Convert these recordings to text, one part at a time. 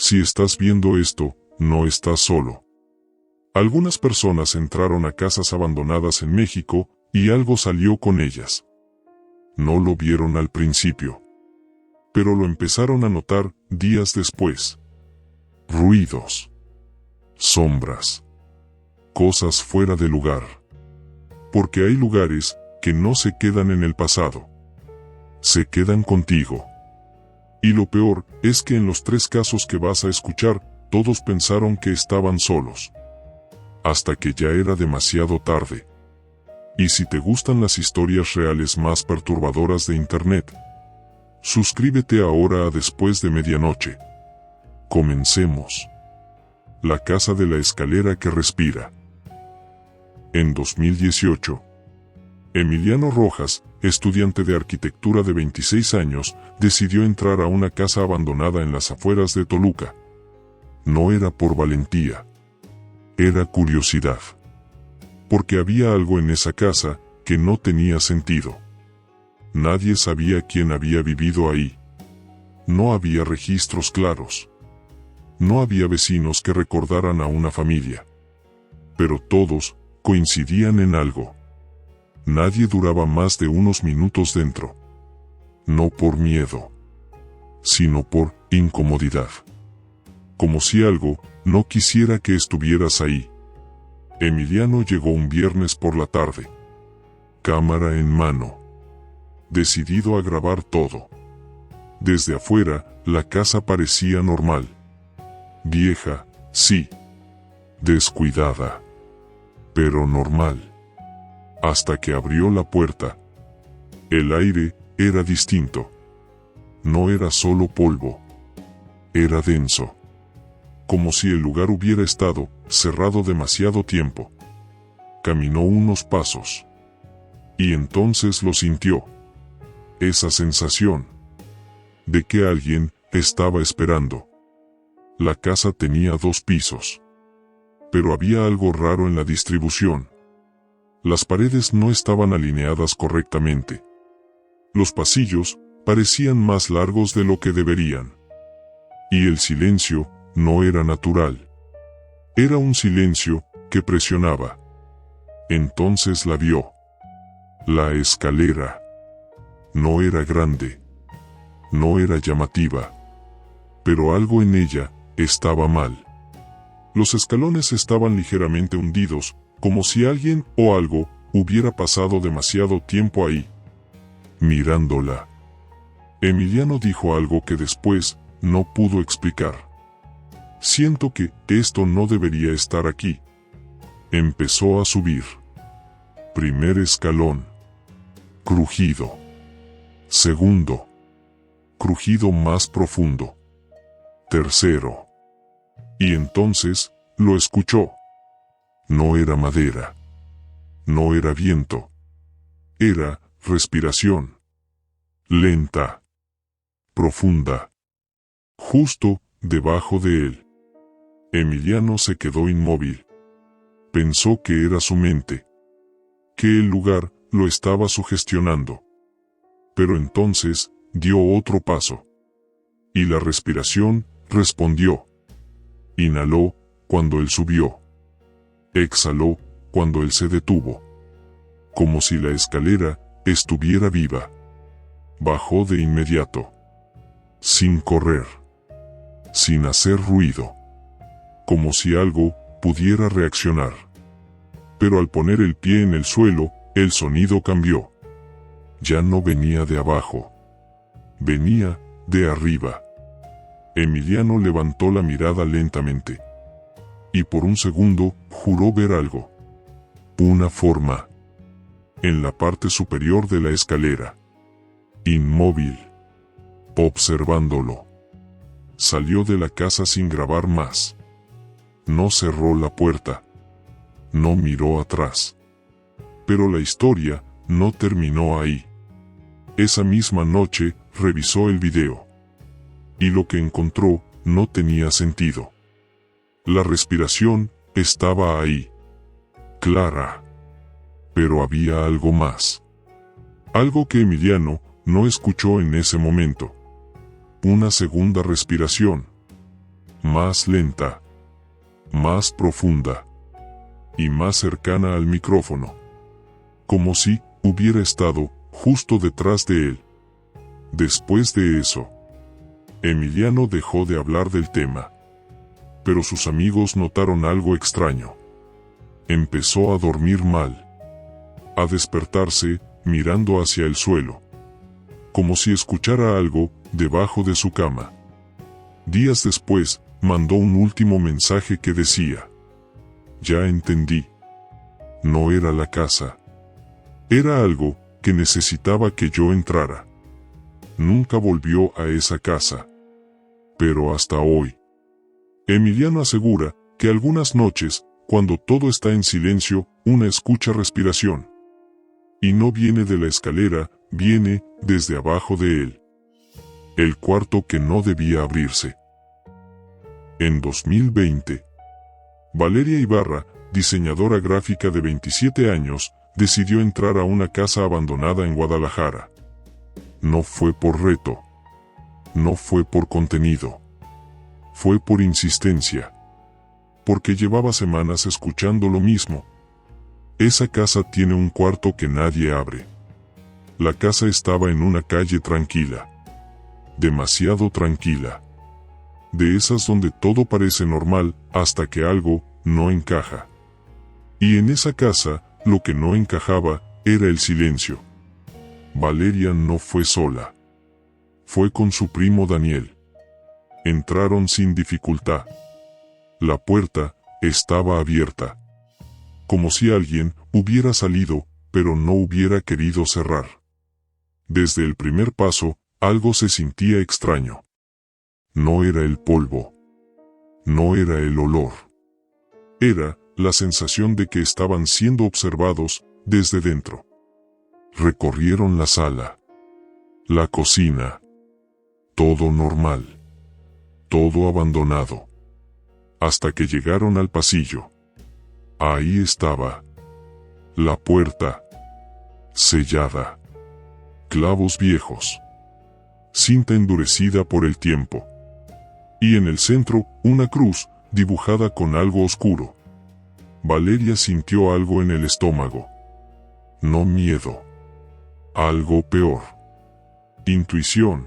Si estás viendo esto, no estás solo. Algunas personas entraron a casas abandonadas en México y algo salió con ellas. No lo vieron al principio, pero lo empezaron a notar días después. Ruidos, sombras, cosas fuera de lugar. Porque hay lugares que no se quedan en el pasado, se quedan contigo. Y lo peor es que en los 3 casos que vas a escuchar, todos pensaron que estaban solos. Hasta que ya era demasiado tarde. Y si te gustan las historias reales más perturbadoras de Internet, suscríbete ahora a Después de Medianoche. Comencemos. La casa de la escalera que respira. En 2018, Emiliano Rojas, estudiante de arquitectura de 26 años, decidió entrar a una casa abandonada en las afueras de Toluca. No era por valentía. Era curiosidad. Porque había algo en esa casa que no tenía sentido. Nadie sabía quién había vivido ahí. No había registros claros. No había vecinos que recordaran a una familia. Pero todos coincidían en algo. Nadie duraba más de unos minutos dentro. No por miedo, sino por incomodidad. Como si algo no quisiera que estuvieras ahí. Emiliano llegó un viernes por la tarde. Cámara en mano. Decidido a grabar todo. Desde afuera, la casa parecía normal. Vieja, sí. Descuidada. Pero normal. Hasta que abrió la puerta. El aire era distinto. No era solo polvo. Era denso. Como si el lugar hubiera estado cerrado demasiado tiempo. Caminó unos pasos. Y entonces lo sintió. Esa sensación de que alguien estaba esperando. La casa tenía 2 pisos. Pero había algo raro en la distribución. Las paredes no estaban alineadas correctamente. Los pasillos parecían más largos de lo que deberían. Y el silencio no era natural. Era un silencio que presionaba. Entonces la vio. La escalera. No era grande. No era llamativa. Pero algo en ella estaba mal. Los escalones estaban ligeramente hundidos, como si alguien o algo hubiera pasado demasiado tiempo ahí. Mirándola. Emiliano dijo algo que después no pudo explicar. Siento que esto no debería estar aquí. Empezó a subir. Primer escalón. Crujido. Segundo. Crujido más profundo. Tercero. Y entonces, lo escuchó. No era madera. No era viento. Era respiración. Lenta. Profunda. Justo debajo de él. Emiliano se quedó inmóvil. Pensó que era su mente. Que el lugar lo estaba sugestionando. Pero entonces, dio otro paso. Y la respiración respondió. Inhaló cuando él subió. Exhaló cuando él se detuvo. Como si la escalera estuviera viva. Bajó de inmediato. Sin correr. Sin hacer ruido. Como si algo pudiera reaccionar. Pero al poner el pie en el suelo, el sonido cambió. Ya no venía de abajo. Venía de arriba. Emiliano levantó la mirada lentamente. Y por un segundo, juró ver algo. Una forma. En la parte superior de la escalera. Inmóvil. Observándolo. Salió de la casa sin grabar más. No cerró la puerta. No miró atrás. Pero la historia no terminó ahí. Esa misma noche, revisó el video. Y lo que encontró no tenía sentido. La respiración estaba ahí. Clara. Pero había algo más. Algo que Emiliano no escuchó en ese momento. Una segunda respiración. más lenta, más profunda y más cercana al micrófono, como si hubiera estado justo detrás de él. Después de eso, Emiliano dejó de hablar del tema, pero sus amigos notaron algo extraño. Empezó a dormir mal, a despertarse mirando hacia el suelo, como si escuchara algo debajo de su cama. Días después, mandó un último mensaje que decía: ya entendí. No era la casa. Era algo que necesitaba que yo entrara. Nunca volvió a esa casa. Pero hasta hoy. Emiliano asegura que algunas noches, cuando todo está en silencio, una escucha respiración. Y no viene de la escalera, viene desde abajo de él. El cuarto que no debía abrirse. En 2020, Valeria Ibarra, diseñadora gráfica de 27 años, decidió entrar a una casa abandonada en Guadalajara. No fue por reto. No fue por contenido. Fue por insistencia. Porque llevaba semanas escuchando lo mismo. Esa casa tiene un cuarto que nadie abre. La casa estaba en una calle tranquila. Demasiado tranquila. De esas donde todo parece normal hasta que algo no encaja. Y en esa casa, lo que no encajaba era el silencio. Valeria no fue sola. Fue con su primo Daniel. Entraron sin dificultad. La puerta estaba abierta. Como si alguien hubiera salido, pero no hubiera querido cerrar. Desde el primer paso, algo se sentía extraño. No era el polvo. No era el olor. Era la sensación de que estaban siendo observados desde dentro. Recorrieron la sala. La cocina. Todo normal. Todo abandonado. Hasta que llegaron al pasillo. Ahí estaba. La puerta. Sellada. Clavos viejos. Cinta endurecida por el tiempo. Y en el centro, una cruz, dibujada con algo oscuro. Valeria sintió algo en el estómago. No miedo. Algo peor. Intuición.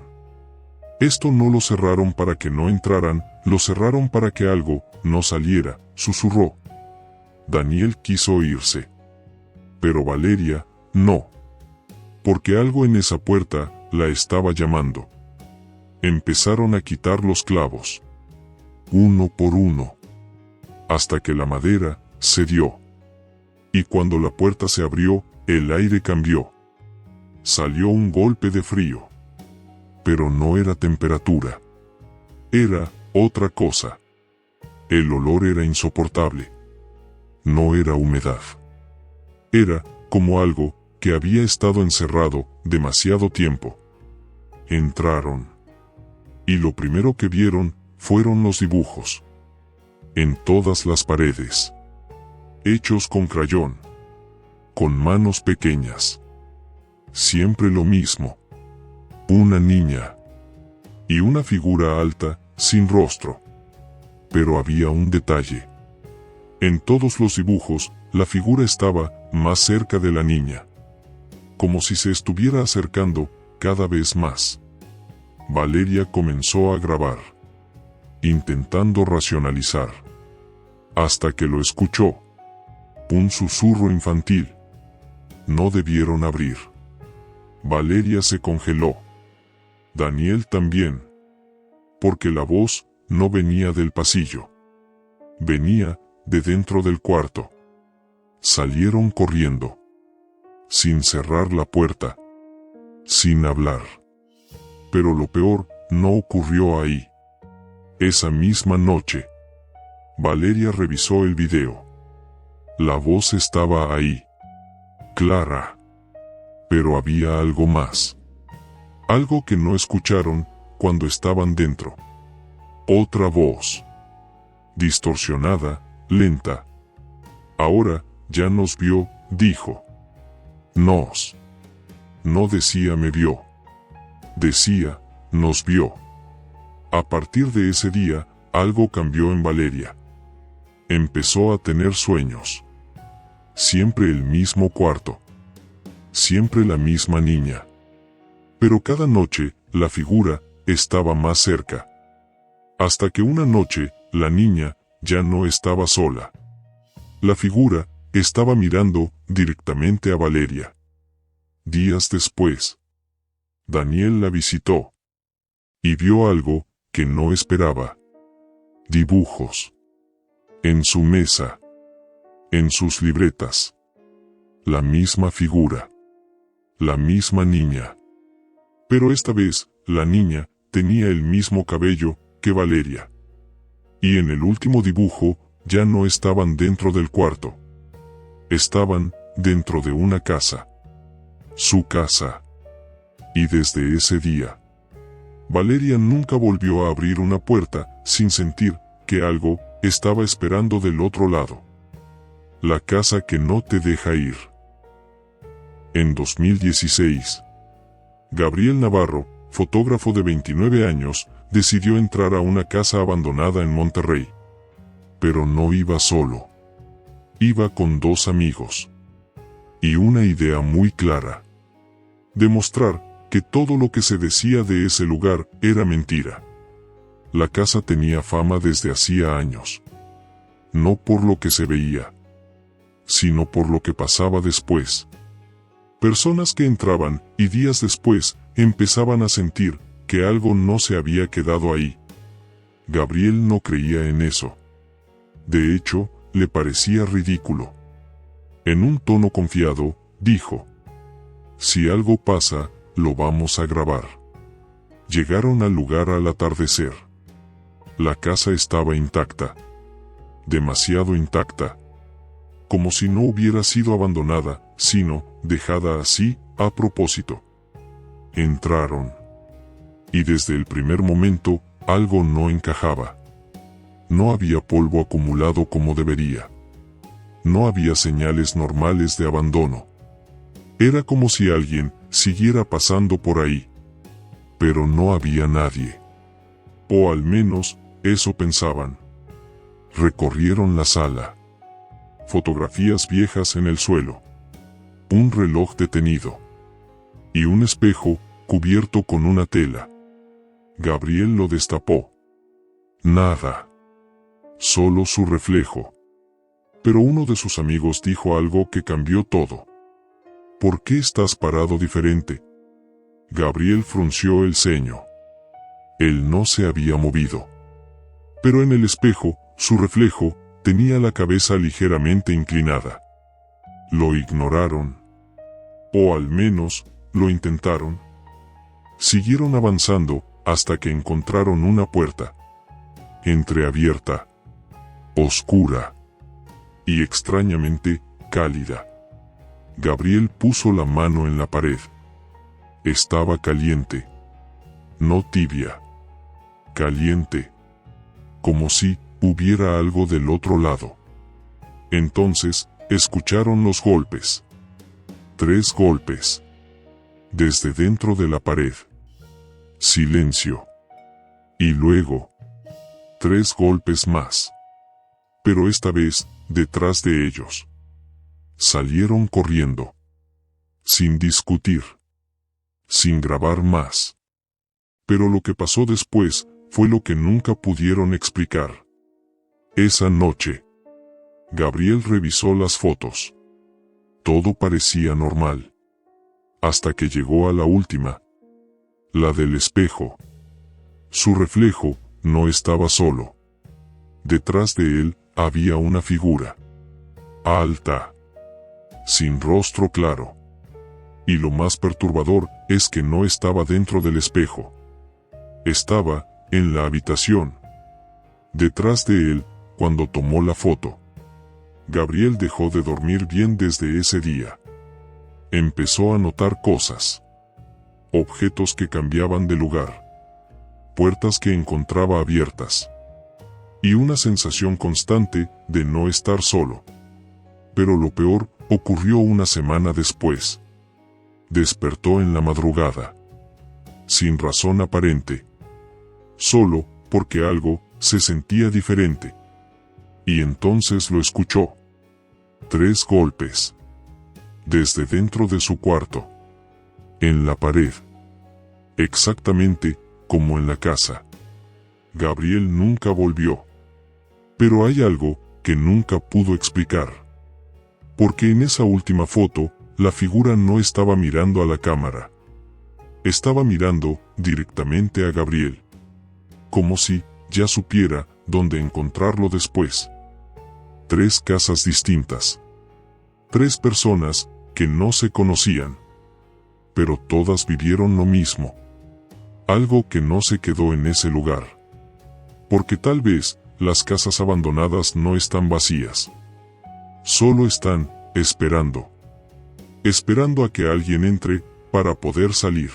Esto no lo cerraron para que no entraran, lo cerraron para que algo no saliera, susurró. Daniel quiso irse. Pero Valeria, no. Porque algo en esa puerta la estaba llamando. Empezaron a quitar los clavos. Uno por uno. Hasta que la madera cedió. Y cuando la puerta se abrió, el aire cambió. Salió un golpe de frío. Pero no era temperatura. Era otra cosa. El olor era insoportable. No era humedad. Era como algo que había estado encerrado demasiado tiempo. Entraron. Y lo primero que vieron fueron los dibujos. En todas las paredes. Hechos con crayón. Con manos pequeñas. Siempre lo mismo. Una niña. Y una figura alta, sin rostro. Pero había un detalle. En todos los dibujos, la figura estaba más cerca de la niña. Como si se estuviera acercando cada vez más. Valeria comenzó a grabar. Intentando racionalizar. Hasta que lo escuchó. Un susurro infantil. No debieron abrir. Valeria se congeló. Daniel también. Porque la voz no venía del pasillo. Venía de dentro del cuarto. Salieron corriendo. Sin cerrar la puerta. Sin hablar. Pero lo peor no ocurrió ahí. Esa misma noche. Valeria revisó el video. La voz estaba ahí. Clara. Pero había algo más. Algo que no escucharon cuando estaban dentro. Otra voz. Distorsionada, lenta. Ahora, ya nos vio, dijo. Nos. No decía me vio. Decía, nos vio. A partir de ese día, algo cambió en Valeria. Empezó a tener sueños. Siempre el mismo cuarto. Siempre la misma niña. Pero cada noche, la figura estaba más cerca. Hasta que una noche, la niña ya no estaba sola. La figura estaba mirando directamente a Valeria. Días después, Daniel la visitó y vio algo que no esperaba. Dibujos. En su mesa. En sus libretas. La misma figura. La misma niña. Pero esta vez, la niña tenía el mismo cabello que Valeria. Y en el último dibujo, ya no estaban dentro del cuarto. Estaban dentro de una casa. Su casa. Y desde ese día, Valeria nunca volvió a abrir una puerta sin sentir que algo estaba esperando del otro lado. La casa que no te deja ir. En 2016, Gabriel Navarro, fotógrafo de 29 años, decidió entrar a una casa abandonada en Monterrey. Pero no iba solo. Iba con 2 amigos. Y una idea muy clara. Demostrar que todo lo que se decía de ese lugar era mentira. La casa tenía fama desde hacía años. No por lo que se veía, sino por lo que pasaba después. Personas que entraban y días después empezaban a sentir que algo no se había quedado ahí. Gabriel no creía en eso. De hecho, le parecía ridículo. En un tono confiado, dijo: si algo pasa, lo vamos a grabar. Llegaron al lugar al atardecer. La casa estaba intacta. Demasiado intacta. Como si no hubiera sido abandonada, sino dejada así, a propósito. Entraron. Y desde el primer momento, algo no encajaba. No había polvo acumulado como debería. No había señales normales de abandono. Era como si alguien siguiera pasando por ahí. Pero no había nadie. O al menos, eso pensaban. Recorrieron la sala. Fotografías viejas en el suelo. Un reloj detenido. Y un espejo cubierto con una tela. Gabriel lo destapó. Nada. Solo su reflejo. Pero uno de sus amigos dijo algo que cambió todo. ¿Por qué estás parado diferente? Gabriel frunció el ceño. Él no se había movido. Pero en el espejo, su reflejo, tenía la cabeza ligeramente inclinada. Lo ignoraron. O al menos, lo intentaron. Siguieron avanzando, hasta que encontraron una puerta. Entreabierta. Oscura. Y extrañamente, cálida. Gabriel puso la mano en la pared. Estaba caliente. No tibia. Caliente. Como si hubiera algo del otro lado. Entonces, escucharon los golpes. 3 golpes. Desde dentro de la pared. Silencio. Y luego, 3 golpes más. Pero esta vez, detrás de ellos. Salieron corriendo. Sin discutir. Sin grabar más. Pero lo que pasó después, fue lo que nunca pudieron explicar. Esa noche, Gabriel revisó las fotos. Todo parecía normal. Hasta que llegó a la última. La del espejo. Su reflejo no estaba solo. Detrás de él había una figura. Alta. Sin rostro claro. Y lo más perturbador es que no estaba dentro del espejo. Estaba en la habitación. Detrás de él, cuando tomó la foto. Gabriel dejó de dormir bien desde ese día. Empezó a notar cosas. Objetos que cambiaban de lugar. Puertas que encontraba abiertas. Y una sensación constante de no estar solo. Pero lo peor ocurrió una semana después. Despertó en la madrugada. Sin razón aparente. Solo porque algo se sentía diferente. Y entonces lo escuchó. 3 golpes. Desde dentro de su cuarto. En la pared. Exactamente como en la casa. Gabriel nunca volvió. Pero hay algo que nunca pudo explicar. Porque en esa última foto, la figura no estaba mirando a la cámara. Estaba mirando directamente a Gabriel. Como si ya supiera dónde encontrarlo después. 3 casas distintas. 3 personas que no se conocían. Pero todas vivieron lo mismo. Algo que no se quedó en ese lugar. Porque tal vez las casas abandonadas no están vacías. Solo están esperando. Esperando a que alguien entre para poder salir.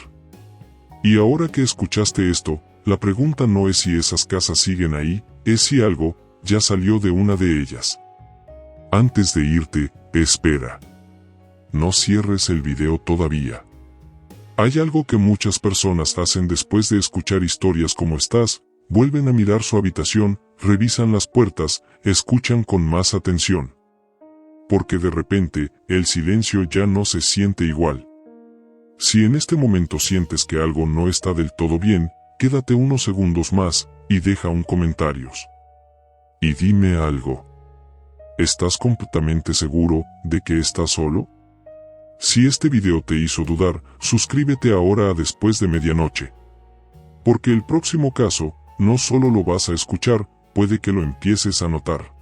Y ahora que escuchaste esto, la pregunta no es si esas casas siguen ahí, es si algo ya salió de una de ellas. Antes de irte, espera. No cierres el video todavía. Hay algo que muchas personas hacen después de escuchar historias como estas: vuelven a mirar su habitación, revisan las puertas, escuchan con más atención. Porque de repente, el silencio ya no se siente igual. Si en este momento sientes que algo no está del todo bien, quédate unos segundos más, y deja un comentario. Y dime algo. ¿Estás completamente seguro de que estás solo? Si este video te hizo dudar, suscríbete ahora a Después de Medianoche. Porque el próximo caso, no solo lo vas a escuchar, puede que lo empieces a notar.